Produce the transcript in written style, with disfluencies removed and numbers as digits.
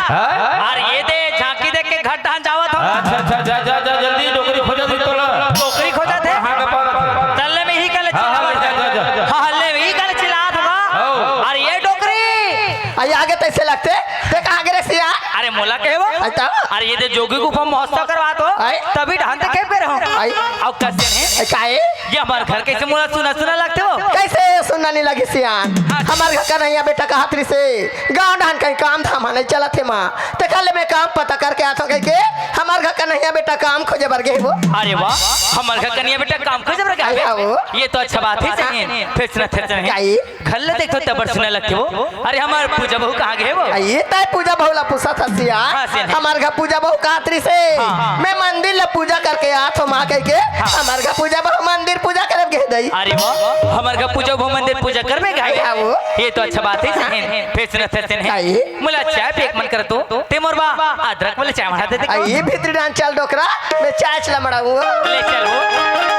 और ये दे झांकी देख के घट ढान जावत हो। अच्छा अच्छा जा जा जा जल्दी डोकरी खोजा दी तो टोकरी खोजा थे हां का पावत तल्ले में ही कल जा हां हल्ले में ही कल चिल्लात होगा। और ये टोकरी आई आगे तैसे लगते देख आगे रे सिया अरे मोला कहे वो अच्छा अरे ये दे जोगी गुफा महोत्सव करवात हो आई। तभी ढान देखे पे रहो आई। और कैसे है काहे ये हमारे घर कैसे मोला सुना सुना लगते हो। कैसे सुनना नहीं लगी सियान हमार घर का नहीं बेटा का हाथरी से गांव ढान कहीं काम धाम नहीं चला थे माँ ते कल मैं काम पता करके आता हूँ के हमार घर का नहीं बेटा काम खोजे बर गए वो। अरे वाह हमारे घर कन्या बेटा काम खोज बर आया गया वो। ये तो अच्छा बात है चाहिए फिर सुना थे काहे? घर ले देखो तब सुना लगते हो। अरे हमारे पूजा बहू कहाँ गए वो ये तय पूजा बहुला पूछा था सिया हाँ, सिया। हमार घर पूजा बहु का हाथरी से हाँ। मैं मंदिर ला पूजा करके आता हूँ माँ कह के हमार घर पूजा बहु मंदिर पूजा करे गए दई। अरे वाह हमारे घर पूजा बहू मंदिर पूजा कर में आया वो। गए ये तो अच्छा बात है चाहिए फिर सुना थे काहे? मुला चाय पे एक मन कर तो ते मोर बा अदरक वाले चाय बढ़ा देते ये भीतरी डांस चल डोकरा मैं चाय चला मड़ा ले चल वो